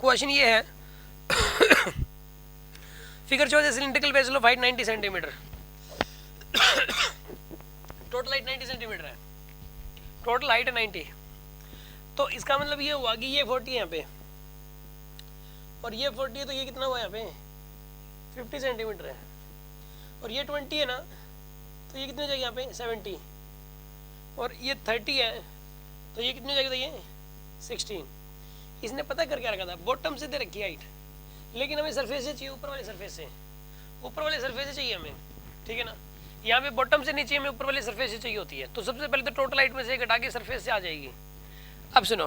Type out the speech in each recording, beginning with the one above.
Question ये है figure shows cylindrical vessel of height 90 centimetre, total height 90 centimetre है, total height है 90। तो इसका मतलब ये हुआ कि ये 40 है यहाँ पे और ये 40 है, तो ये कितना हुआ यहाँ पे 50 सेंटीमीटर है, और ये 20 है ना, तो ये कितने हो जाएगी यहाँ पे 70, और ये 30 है तो ये कितने हो जाएगी, तो ये 16। इसने पता कर क्या रखा था, बॉटम से दे रखी हाइट, लेकिन हमें सरफेस से चाहिए ऊपर वाले सरफेस से, ऊपर वाले सरफेस से चाहिए हमें, ठीक है ना। यहाँ पे बॉटम से नीचे हमें ऊपर वाले सरफेस से चाहिए होती है, तो सबसे पहले तो टोटल हाइट में से घटा के सरफेस से आ जाएगी। अब सुनो,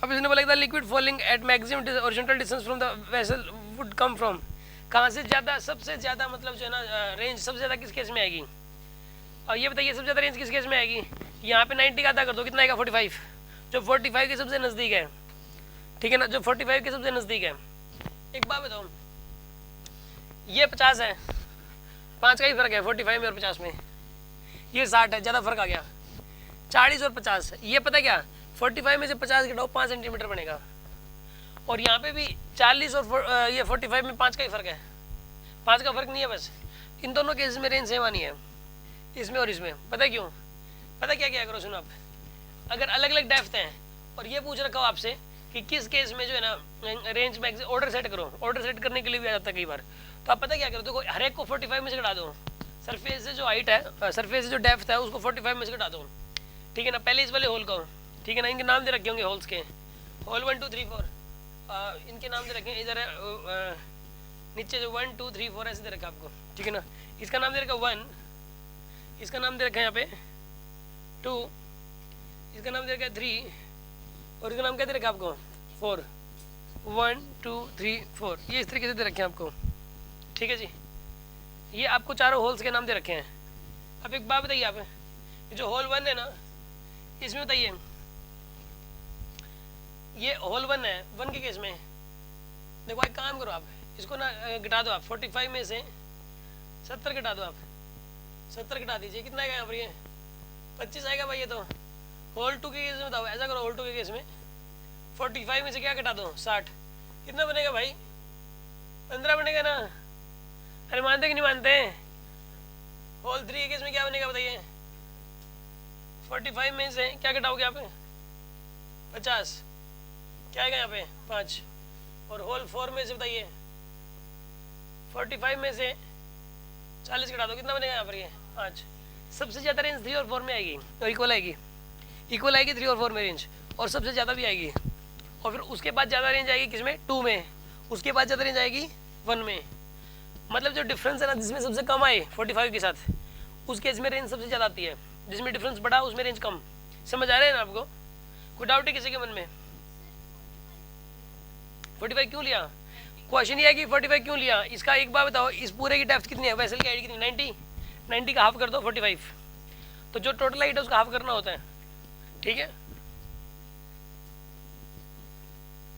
अब इसने बोला था liquid falling eight maximum horizontal distance from the vessel would come from, कहाँ से ज़्यादा, सबसे ज़्यादा मतलब जो है ना रेंज सबसे ज़्यादा किस केस में आएगी, और ये बताइए सबसे ज़्यादा रेंज किस केस में आएगी। यहाँ पे 90 का आधा कर दो, कितना आएगा 45, जो 45 के सबसे नज़दीक है, ठीक है ना, जो 45 के सबसे नज़दीक है। एक बात बताओ, ये 50 है, 5 का ही फर्क है 45 में और 50 में, ये 60 है, ज़्यादा फर्क आ गया, 40 और 50। ये पता क्या, 45 में से 50 घटाओ 5 सेंटीमीटर बनेगा, और यहाँ पे भी 40 और ये 45 में 5 का ही फर्क है, 5 का फर्क नहीं है बस। इन दोनों केस में रेंज सेम आनी है, इसमें और इसमें। पता क्यों, पता क्या क्या करो, सुनो आप, अगर अलग अलग डेप्थ हैं और ये पूछ रखा हो आपसे कि किस केस में जो है ना रेंज में ऑर्डर सेट करो, ऑर्डर सेट करने के लिए भी आ जाता है कई बार, तो आप पता क्या करो, देखो हर एक को 45 में से घटा दो, सरफेस से जो हाइट है, सरफेस से जो डेप्थ है उसको 45 में से घटा दो, ठीक है ना। पहले इस वाले होल को, ठीक है ना, इनके नाम दे रखे होंगे होल्स के, होल 1 2 3 4, इनके नाम दे रखे, इधर नीचे जो 1 2 3 4 ऐसे दे रखा आपको, ठीक है ना। इसका नाम दे रखा 1, इसका नाम दे रखा है यहाँ पे 2, इसका नाम दे रखा है 3, और इसका नाम क्या दे रखा है आपको 4, 1 2 3 4, ये इस तरीके से दे रखे हैं आपको, ठीक है जी। ये आपको चारों होल्स के नाम दे रखे हैं। अब एक बात बताइए, आप जो होल 1 है ना, इसमें बताइए, ये होल 1 है, 1 के केस में देखो एक काम करो, आप इसको ना घटा दो, आप 45 में से 70 घटा दो, आप 70 घटा दीजिए, कितना आएगा यहाँ पर, ये 25 आएगा भाई। ये तो होल 2 के केस में बताओ, ऐसा करो, होल 2 के केस में 45 में से क्या घटा दो 60, कितना बनेगा भाई 15 बनेगा ना। अरे मानते कि नहीं मानते, होल 3 के केस में क्या बनेगा बताइए, 45 में से क्या घटाओगे आप 50, क्या आएगा यहाँ पे 5, और होल 4 में से बताइए 45 में से 40 घटा दो, कितना बनेगा यहाँ पर ये 5। सबसे ज़्यादा रेंज 3 और 4 में आएगी, तो इक्वल आएगी, इक्वल आएगी 3 और 4 में रेंज, और सबसे ज़्यादा भी आएगी, और फिर उसके बाद ज़्यादा रेंज आएगी किसमें 2 में, उसके बाद ज़्यादा रेंज आएगी 1 में। मतलब जो डिफरेंस है ना, जिसमें सबसे कम आए 45 के साथ, उस केस में रेंज सबसे ज़्यादा आती है, जिसमें डिफरेंस बढ़ा उसमें रेंज कम। समझ आ रहा है ना आपको, कोई डाउट है किसी के मन में। 45 क्यों लिया, क्वेश्चन ये है कि 45 क्यों लिया। इसका एक बार बताओ, इस पूरे की डेप्थ कितनी है, वेसल की हाइट कितनी 90 का हाफ कर दो 45, तो जो टोटल हाइट है उसका हाफ करना होता है, ठीक है।